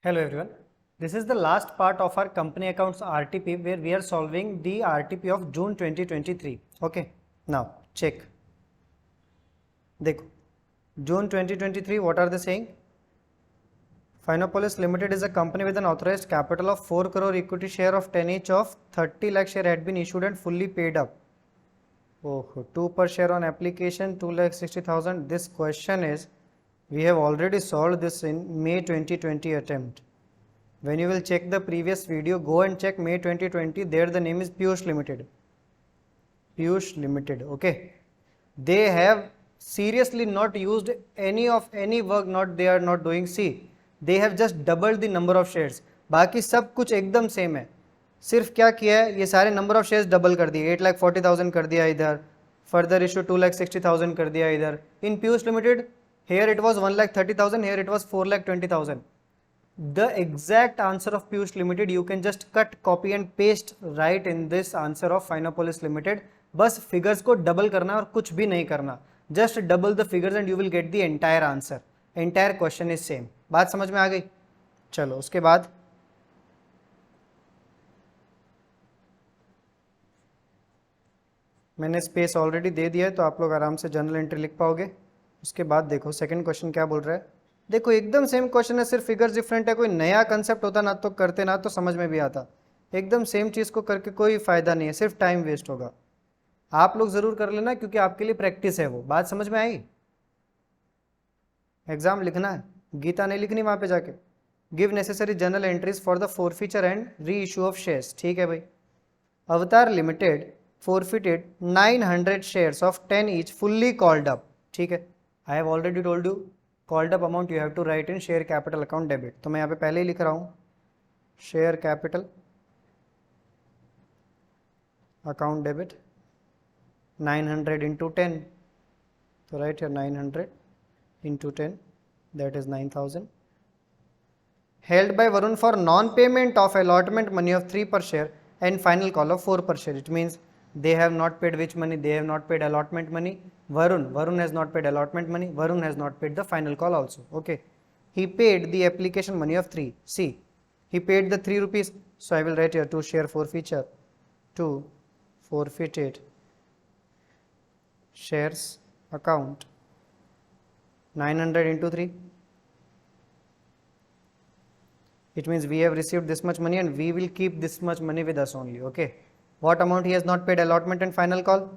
Hello everyone. This is the last part of our company accounts RTP where we are solving the RTP of June 2023. Okay. Now check. देखो June 2023 what are they saying? Finapolis Limited is a company with an authorized capital of 4 crore equity share of 10 each of 30 lakh share had been issued and fully paid up. Oh, 2 per share on application 2,60,000. This question is we have already solved this in May 2020 attempt. When you will check the previous video, go and check May 2020. There the name is Piyush Limited. Piyush Limited. Okay. They have seriously not used any work. Not they are not doing. See, they have just doubled the number of shares. बाकी सब कुछ एकदम same है. सिर्फ क्या किया है, ये सारे नंबर ऑफ शेयर्स डबल कर दिए. 8,40,000 कर दिया इधर. फर्दर इशू 2,60,000 कर दिया इधर. In Piyush limited here it was 1,30,000, here it was 4,20,000. The exact answer of Piyush Limited you can just cut, copy and paste right in this answer of Finapolis Limited. बस figures को double करना और कुछ भी नहीं करना. Just double the figures and you will get the entire answer. Entire question is same. बात समझ में आ गई? चलो उसके बाद मैंने स्पेस ऑलरेडी दे दिया है तो आप लोग आराम से जर्नल एंट्री लिख पाओगे. उसके बाद देखो सेकंड क्वेश्चन क्या बोल रहा है. देखो एकदम सेम क्वेश्चन है, सिर्फ फिगर डिफरेंट है. कोई नया कंसेप्ट होता ना तो करते ना तो समझ में भी आता. एकदम सेम चीज़ को करके कोई फायदा नहीं है, सिर्फ टाइम वेस्ट होगा. आप लोग जरूर कर लेना क्योंकि आपके लिए प्रैक्टिस है. वो बात समझ में आई? एग्जाम लिखना है, गीता नहीं लिखनी वहां पे जाके. Give necessary journal entries for the forfeiture and re issue of shares. ठीक है भाई. अवतार limited forfeited 900 shares of 10 each fully called up. ठीक है. I have already told you called up amount you have to write in share capital account debit. तो मैं यहाँ पे पहले ही लिख रहा हूँ share capital account debit 900 into 10. तो write here 900 into 10, that is 9,000. Held by Varun for non-payment of allotment money of 3 per share and final call of 4 per share. It means they have not paid which money? They have not paid allotment money. Varun has not paid allotment money. Varun has not paid the final call also. Okay. He paid the application money of 3. See, he paid the 3 rupees. So I will write here to share forfeiture. To forfeited shares account 900 into 3. It means we have received this much money and we will keep this much money with us only. Okay. What amount he has not paid? Allotment and final call.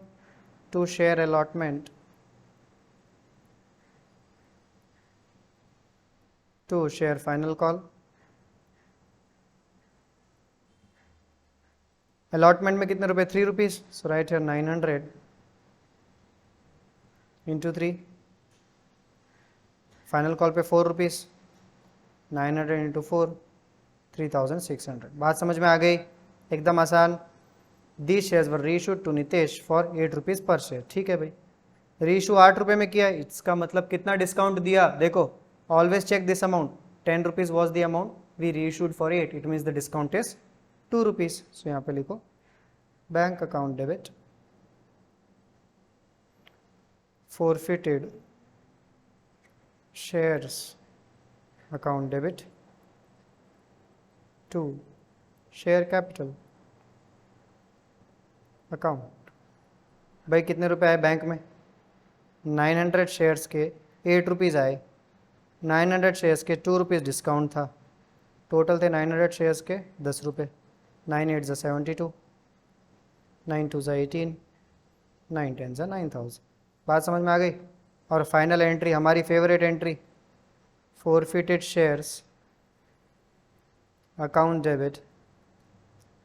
To share allotment. To share final call. Allotment में कितने रुपए? 3 rupees. So write here 900 into 3. Final call पे 4 rupees. 900 into 4. 3,600. बात समझ में आ गई? एकदम आसान. These shares were reissued to Nitesh for 8 rupees per share. ठीक है भाई. रीइशू 8 रुपये में किया. इसका मतलब कितना डिस्काउंट दिया? देखो, always check this amount. 10 rupees was the amount we reissued for 8. It means the discount is 2 rupees. So यहाँ पे लिखो bank account debit forfeited shares account debit to share capital account. भाई कितने रुपए आए बैंक में? 900 शेयर्स के 8 rupees आए. 900 शेयर्स के 2 रुपीज़ डिस्काउंट था. टोटल थे 900 शेयर्स के 10 रुपये. 9 8 ज़ा 72, 9 2 ज़ा 18, 9 10 ज़ा 9,000. बात समझ में आ गई? और फाइनल एंट्री हमारी favourite entry, forfeited shares account debit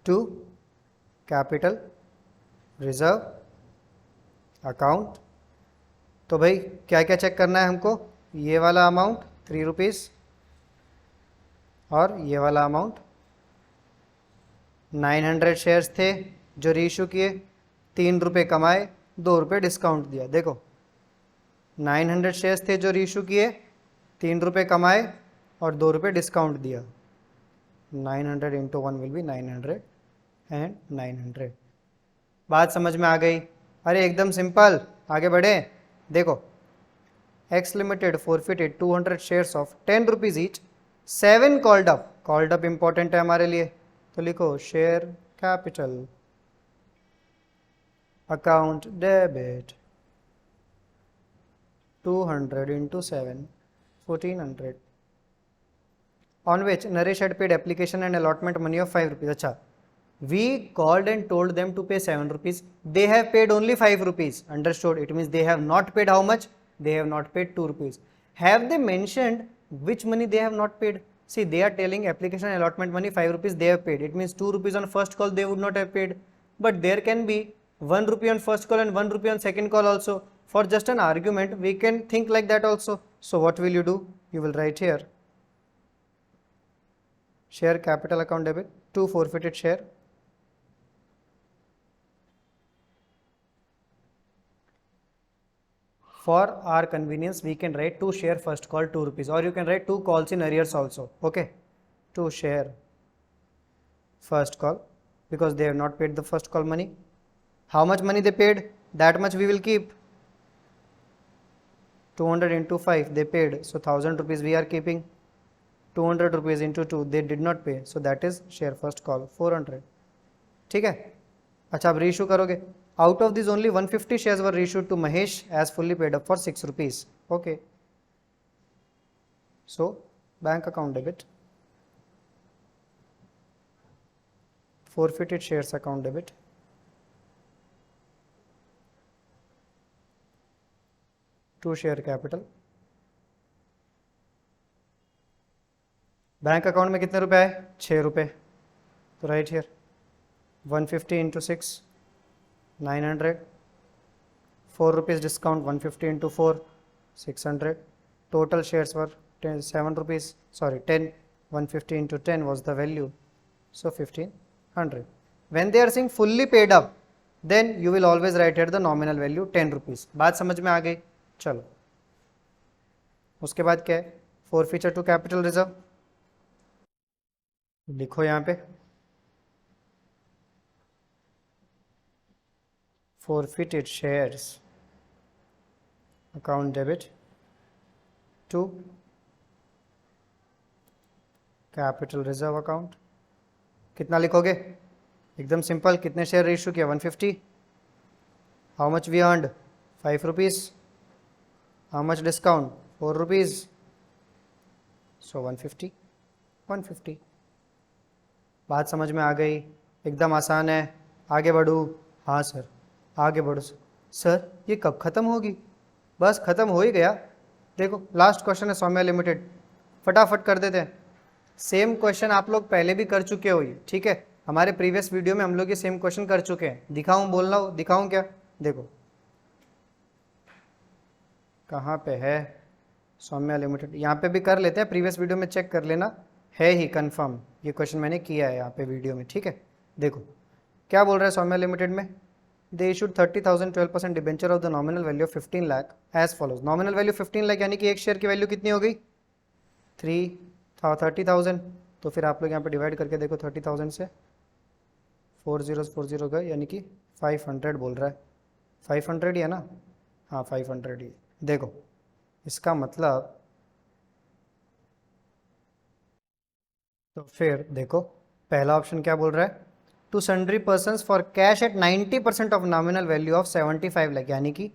to capital reserve account. तो भाई क्या क्या चेक करना है हमको? ये वाला अमाउंट 3 रुपीज़ और ये वाला अमाउंट 900 शेयर्स थे जो रीइशू किए. 3 रुपये कमाए, 2 रुपये डिस्काउंट दिया. देखो 900 शेयर्स थे जो रीइशू किए, 3 रुपये कमाए और 2 रुपये डिस्काउंट दिया. 900 इंटू 1 विल बी 900 एंड 900. बात समझ में आ गई? अरे एकदम सिंपल. आगे बढ़े. देखो X Limited forfeited 200 shares of 10 rupees each 7 called up, called up important है हमारे लिए, तो लिखो share capital account debit 200 into 7, 1400, on which Naresh had paid application and allotment money of 5 rupees. अच्छा, we called and told them to pay 7 rupees. They have paid only 5 rupees. Understood? It means they have not paid how much? They have not paid 2 rupees. Have they mentioned which money they have not paid? See, they are telling application and allotment money 5 rupees they have paid. It means 2 rupees on first call they would not have paid. But there can be 1 rupee on first call and 1 rupee on second call also. For just an argument, we can think like that also. So what will you do? You will write here share capital account debit, 2 forfeited share. For our convenience, we can write 2 share first call 2 rupees, or you can write 2 calls in arrears also. Okay, 2 share first call, because they have not paid the first call money. How much money they paid? That much we will keep. 200 into 5 they paid, so 1000 rupees we are keeping. 200 rupees into 2 they did not pay, so that is share first call 400. ठीक है. अच्छा, अब reissue करोगे. Out of these only 150 shares were reissued to Mahesh as fully paid up for 6 rupees. Okay, so bank account debit, forfeited shares account debit, to share capital. Bank account में कितने रुपए आए? 6 रुपए. तो right here 150 into 6, 900. 4 rupees discount, 150 into 4, 600. Total shares were 7 rupees, sorry 10. 150 into 10 was the value, so 1500. When they are saying fully paid up, then you will always write here the nominal value 10 rupees. बात समझ में आ गई? चलो, उसके बाद क्या है? forfeiture to capital reserve. लिखो यहाँ पे forfeited shares account debit to capital reserve account. कितना लिखोगे? एकदम सिंपल. कितने शेयर रीइश्यू किया? 150. How much we earned? 5 rupees. How much discount? 4 rupees. So 150. 150. बात समझ में आ गई? एकदम आसान है. आगे बढ़ूँ? हाँ सर, आगे बढ़ो. सर ये कब ख़त्म होगी? बस ख़त्म हो ही गया. देखो लास्ट क्वेश्चन है सौम्या लिमिटेड, फटाफट कर देते हैं. सेम क्वेश्चन आप लोग पहले भी कर चुके हो ये, ठीक है. हमारे प्रीवियस वीडियो में हम लोग ये सेम क्वेश्चन कर चुके हैं. दिखाऊं? बोलना हो दिखाऊं क्या? देखो कहाँ पे है सौम्या लिमिटेड. यहाँ पे भी कर लेते हैं, प्रीवियस वीडियो में चेक कर लेना. है ही कंफर्म, ये क्वेश्चन मैंने किया है यहाँ पे वीडियो में, ठीक है. देखो क्या बोल रहा है सौम्या लिमिटेड में. They issued 30,000 12% debenture of the nominal value of 15 lakh as follows. Nominal value 15 lakh यानी कि एक शेयर की वैल्यू कितनी हो गई? 30,000. तो फिर आप लोग यहाँ पे डिवाइड करके देखो 30,000 से 4 zeros 4 0 गए, यानी कि 500 बोल रहा है. 500 ही है ना? हाँ 500 ही. देखो इसका मतलब, तो फिर देखो पहला ऑप्शन क्या बोल रहा है? To sundry persons for cash at 90% of nominal value of 75 lakh, यानी कि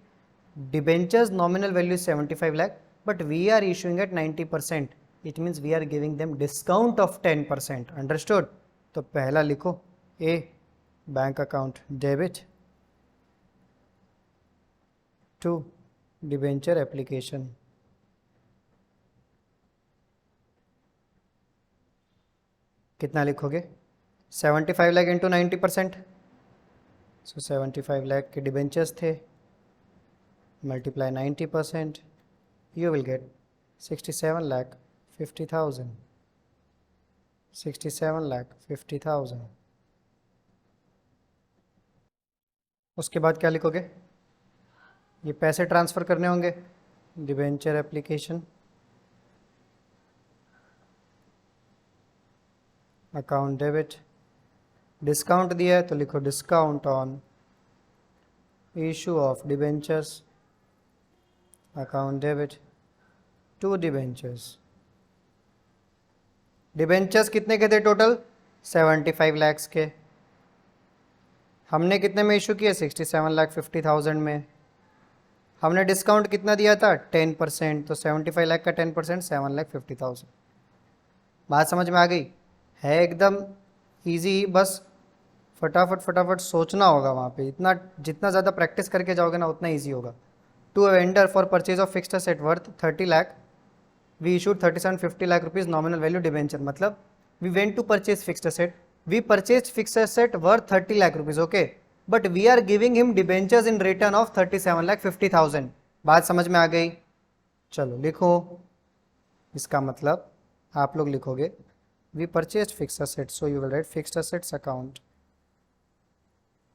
debentures nominal value 75 lakh but we are issuing at 90%. It means we are giving them discount of 10%. Understood? तो पहला लिखो a bank account debit to debenture application. कितना लिखोगे? 75 lakh into 90%. सो 75 लाख के debentures थे, multiply 90%, you will get 67,50,000. 67,50,000. उसके बाद क्या लिखोगे? ये पैसे ट्रांसफ़र करने होंगे. Debenture application account debit. Discount दिया है तो लिखो discount on issue of debentures account debit to debentures debentures कितने के थे टोटल? 75 लैक्स के। हमने कितने में इशू किए? 67,50,000 में। हमने डिस्काउंट कितना दिया था? 10%। तो 75 लाख का 10% 7,50,000। बात समझ में आ गई? है एकदम ईजी, बस फटाफट फटाफट सोचना होगा वहाँ पे। इतना जितना ज़्यादा प्रैक्टिस करके जाओगे ना उतना ईजी होगा। To a vendor for purchase of fixed asset worth 30 lakh we issued 3750 lakh rupees nominal value debenture. मतलब we went to purchase fixed asset, we purchase fixed asset worth 30 lakh rupees, okay, but we are giving him debentures in return of 37,50,000। बात समझ में आ गई? चलो लिखो। इसका मतलब आप लोग लिखोगे we purchase fixed asset, so you will write fixed assets account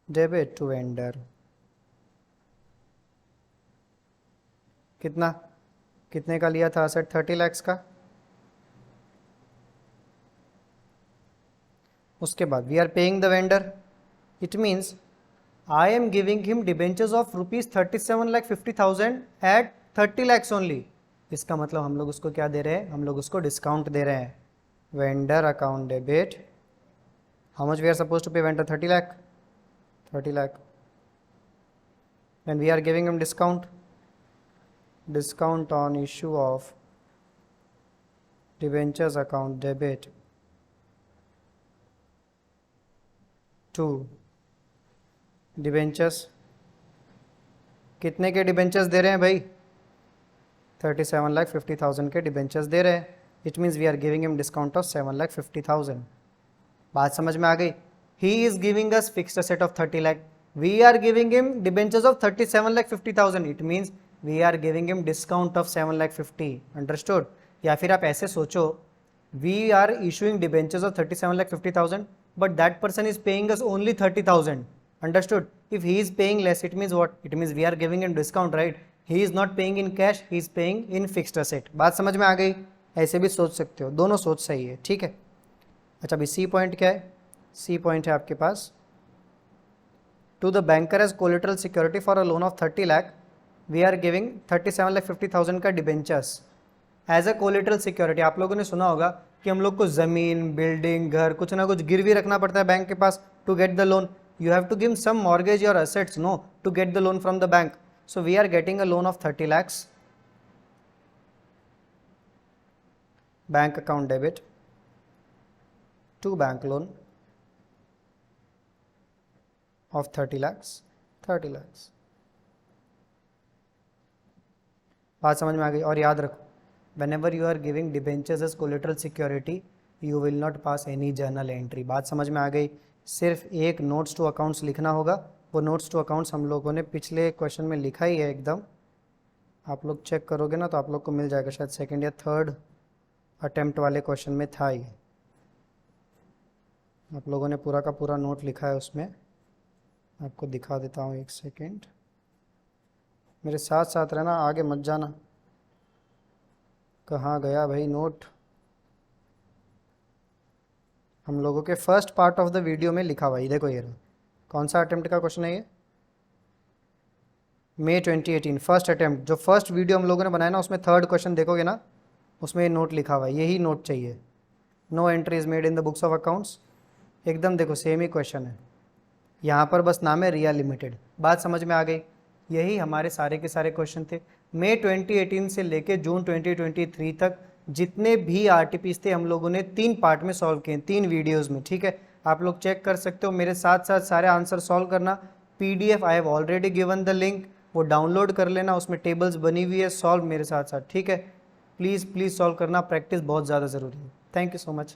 debit to vendor. कितने का लिया था एसेट? 30 लैक्स का। उसके बाद we are paying the vendor, it means I am giving him debentures of rupees 37,50,000 at 30 lakhs only. इसका मतलब हम लोग उसको क्या दे रहे हैं? हम लोग उसको डिस्काउंट दे रहे हैं। Vendor account debit, how much we are suppose to pay vendor? 30 lakh, 30 lakh, and we are giving him discount on issue of debentures account debit to debentures। कितने के डिबेंचर्स दे रहे हैं भाई? 37,50,000 के डिबेंचर्स दे रहे हैं। It means we are giving him discount of 7,50,000। बात समझ में आ गई? He is giving us fixed asset of 30 lakh, we are giving him debentures of 37,50,000। It means we are giving him discount of 7,50,000। Understood? या फिर आप ऐसे सोचो, we are issuing debentures of 37,50,000 but that person is paying us only 30,000। Understood? If he is paying less, it means what? It means we are giving him discount, right? He is not paying in cash, he is paying in fixed asset. बात समझ में आ गई? ऐसे भी सोच सकते हो, दोनों सोच सही है, ठीक है। अच्छा, अभी सी पॉइंट क्या है? सी पॉइंट है आपके पास, to the banker as collateral security for a loan of 30 lakh we are giving 37,50,000 का debentures as a collateral security. आप लोगों ने सुना होगा कि हम लोग को ज़मीन, बिल्डिंग, घर, कुछ ना कुछ गिरवी रखना पड़ता है बैंक के पास to get the loan. You have to give some mortgage और असेट्स, नो, to get the loan from the bank. So we are getting a loan of 30 lakhs, bank account debit to bank loan of 30 lakhs, 30 lakhs। बात समझ में आ गई? और याद रखो, whenever you are giving debentures as collateral security you will not pass any journal entry। बात समझ में आ गई? सिर्फ एक नोट्स टू अकाउंट्स लिखना होगा। वो नोट्स टू अकाउंट्स हम लोगों ने पिछले क्वेश्चन में लिखा ही है एकदम। आप लोग चेक करोगे ना तो आप लोग को मिल जाएगा, शायद सेकेंड या थर्ड अटेम्प्ट वाले क्वेश्चन में था ये। आप लोगों ने पूरा का पूरा नोट लिखा है उसमें। आपको दिखा देता हूँ, एक सेकेंड, मेरे साथ साथ रहना, आगे मत जाना। कहाँ गया भाई नोट? हम लोगों के first part of the video में लिखा हुआ है, देखो ये रहा। कौन सा अटेम्प्ट का क्वेश्चन है ये? मई 2018 फर्स्ट अटेम्प्ट। जो फर्स्ट वीडियो हम लोगों ने बनाया ना उसमें थर्ड क्वेश्चन देखोगे ना, उसमें ये नोट लिखा हुआ है, यही नोट चाहिए। No entry is made in the books of accounts, एकदम देखो सेम ही क्वेश्चन है। यहाँ पर बस नाम है रिया लिमिटेड। बात समझ में आ गई? यही हमारे सारे के सारे क्वेश्चन थे। मई 2018 से लेके जून 2023 तक जितने भी आरटीपीस थे हम लोगों ने 3 पार्ट में सॉल्व किए, 3 वीडियोस में, ठीक है। आप लोग चेक कर सकते हो, मेरे साथ साथ सारे आंसर सॉल्व करना। PDF I have already given the link, वो डाउनलोड कर लेना, उसमें टेबल्स बनी हुई है, सॉल्व मेरे साथ साथ, ठीक है। प्लीज़ प्लीज़ सॉल्व करना, प्रैक्टिस बहुत ज़्यादा ज़रूरी है। Thank you so much.